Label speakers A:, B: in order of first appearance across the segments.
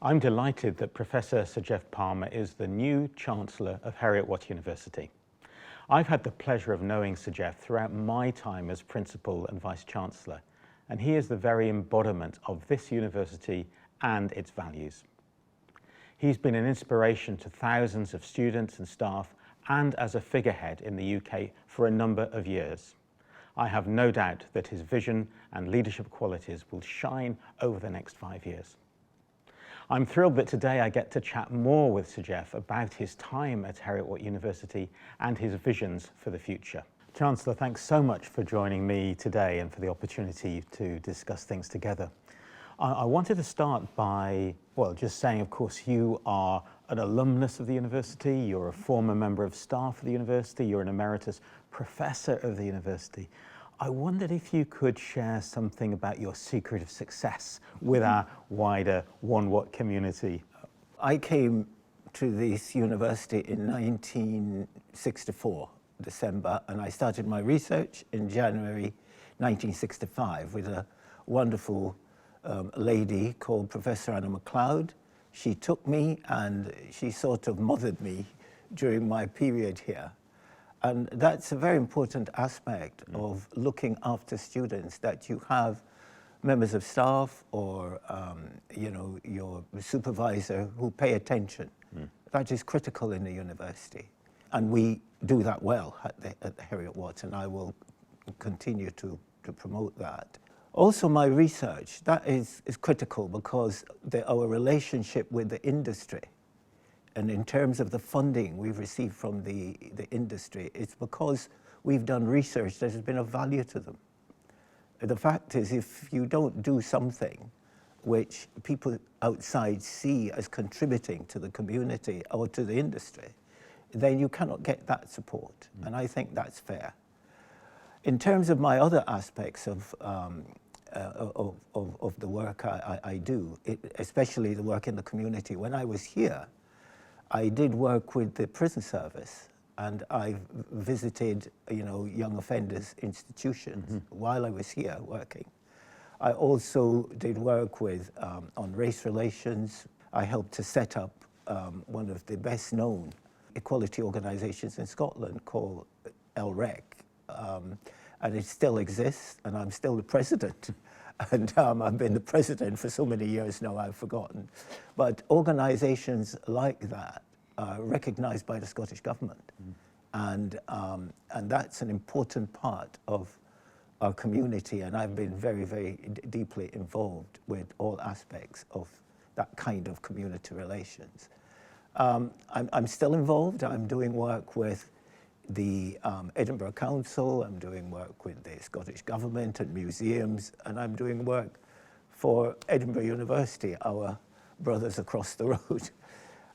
A: I'm delighted that Professor Sir Geoff Palmer is the new Chancellor of Heriot-Watt University. I've had the pleasure of knowing Sir Geoff throughout my time as Principal and Vice-Chancellor, and he is the very embodiment of this university and its values. He's been an inspiration to thousands of students and staff and as a figurehead in the UK for a number of years. I have no doubt that his vision and leadership qualities will shine over the next 5 years. I'm thrilled that today I get to chat more with Sir Geoff about his time at Heriot-Watt University and his visions for the future. Chancellor, thanks so much for joining me today and for the opportunity to discuss things together. I wanted to start by, just saying, of course, you are an alumnus of the university, you're a former member of staff of the university, you're an emeritus professor of the university. I wondered if you could share something about your secret of success with our wider One Watt community.
B: I came to this university in 1964, December, and I started my research in January 1965 with a wonderful lady called Professor Anna MacLeod. She took me and she sort of mothered me during my period here. And that's a very important aspect of looking after students, that you have members of staff or your supervisor who pay attention. That is critical in the university. And we do that well at the Heriot-Watt, and I will continue to promote that. Also, my research, that is critical because our relationship with the industry, and in terms of the funding we've received from the industry, it's because we've done research that has been of value to them. The fact is, if you don't do something which people outside see as contributing to the community or to the industry, then you cannot get that support, and I think that's fair. In terms of my other aspects of the work I do, especially the work in the community, when I was here, I did work with the prison service, and I visited, young offenders institutions while I was here working. I also did work with on race relations. I helped to set up one of the best known equality organisations in Scotland called LREC, and it still exists, and I'm still the president. And I've been the president for so many years now, I've forgotten. But organisations like that are recognised by the Scottish Government. And that's an important part of our community, and I've been very, very deeply involved with all aspects of that kind of community relations. I'm still involved. I'm doing work with the Edinburgh Council, I'm doing work with the Scottish Government and museums, and I'm doing work for Edinburgh University, our brothers across the road.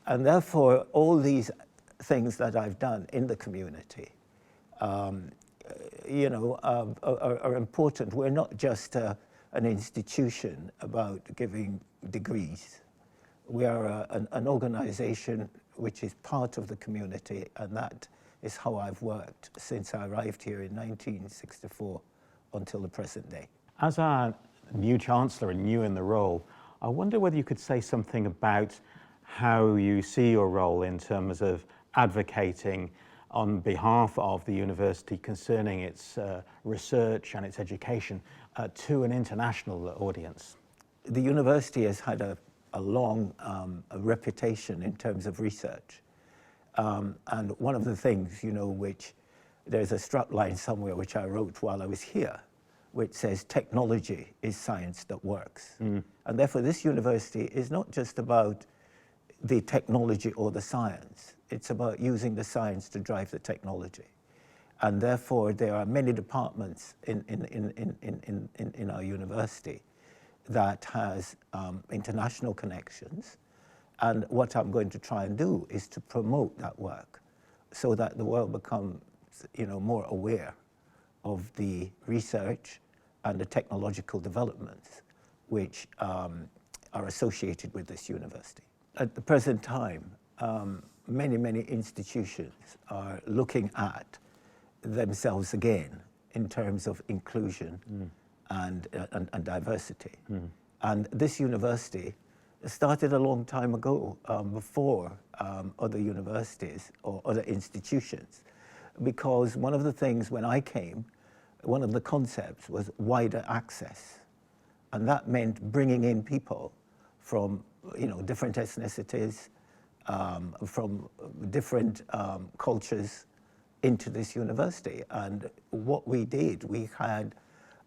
B: And therefore, all these things that I've done in the community, are important. We're not just an institution about giving degrees. We are an organisation which is part of the community, and that is how I've worked since I arrived here in 1964 until the present day.
A: As our new Chancellor and new in the role, I wonder whether you could say something about how you see your role in terms of advocating on behalf of the university concerning its research and its education to an international audience.
B: The university has had a long reputation in terms of research. And one of the things, which there's a strapline somewhere which I wrote while I was here, which says technology is science that works. And therefore this university is not just about the technology or the science, it's about using the science to drive the technology. And therefore there are many departments in our university that has international connections. And what I'm going to try and do is to promote that work so that the world becomes, more aware of the research and the technological developments which are associated with this university. At the present time, many institutions are looking at themselves again in terms of inclusion and diversity. And this university started a long time ago, before other universities or other institutions, because one of the things when I came, one of the concepts was wider access, and that meant bringing in people from different ethnicities, from different cultures into this university. And what we did, we had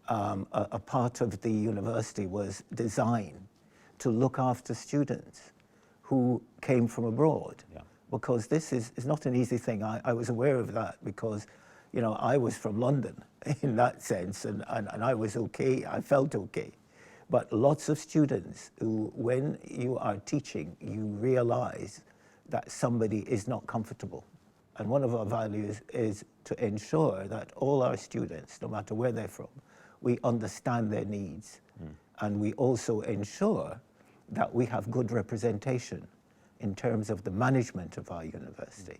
B: a part of the university was designed to look after students who came from abroad.
A: Yeah.
B: Because this is not an easy thing. I was aware of that because, I was from London in that sense, and I was okay, I felt okay. But lots of students who, when you are teaching, you realize that somebody is not comfortable. And one of our values is to ensure that all our students, no matter where they're from, we understand their needs. And we also ensure that we have good representation in terms of the management of our university,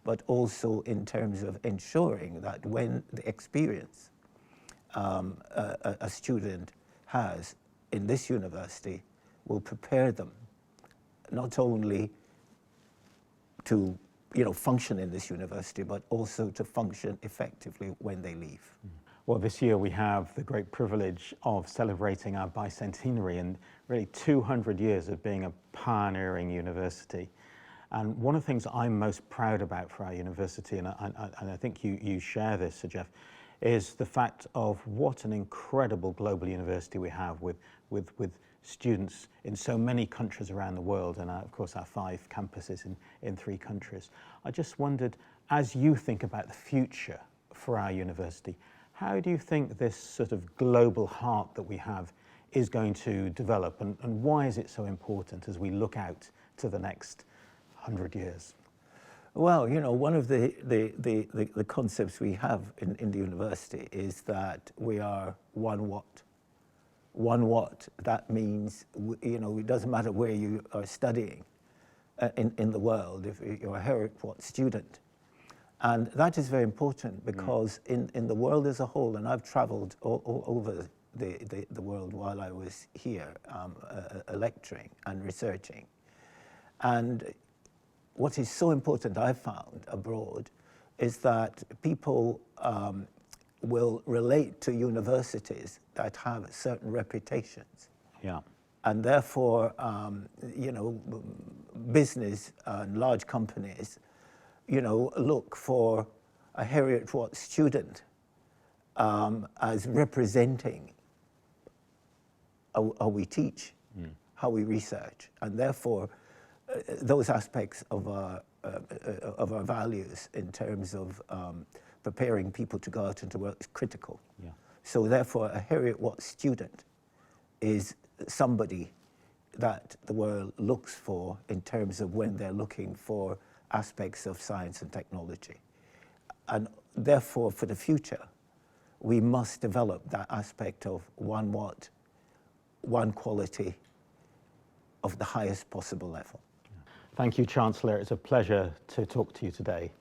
B: but also in terms of ensuring that when the experience a student has in this university will prepare them not only to function in this university, but also to function effectively when they leave.
A: Well, this year we have the great privilege of celebrating our bicentenary and really 200 years of being a pioneering university. And one of the things I'm most proud about for our university, and I think you share this, Sir Geoff, is the fact of what an incredible global university we have with students in so many countries around the world, and of course our 5 campuses in 3 countries. I just wondered, as you think about the future for our university, how do you think this sort of global heart that we have is going to develop, and why is it so important as we look out to the next 100 years?
B: Well, one of the concepts we have in the university is that we are one Watt. One Watt, that means, it doesn't matter where you are studying in the world, if you're a Heriot-Watt student. And that is very important because in the world as a whole, and I've traveled all over the world while I was here lecturing and researching. And what is so important I've found abroad is that people will relate to universities that have certain reputations.
A: Yeah.
B: And therefore, business and large companies, look for a Heriot-Watt student as representing how we teach, how we research, and therefore those aspects of our values in terms of preparing people to go out into work is critical.
A: Yeah.
B: So therefore, a Heriot-Watt student is somebody that the world looks for in terms of when they're looking for aspects of science and technology. And therefore, for the future, we must develop that aspect of one Watt, one quality of the highest possible level.
A: Thank you, Chancellor. It's a pleasure to talk to you today.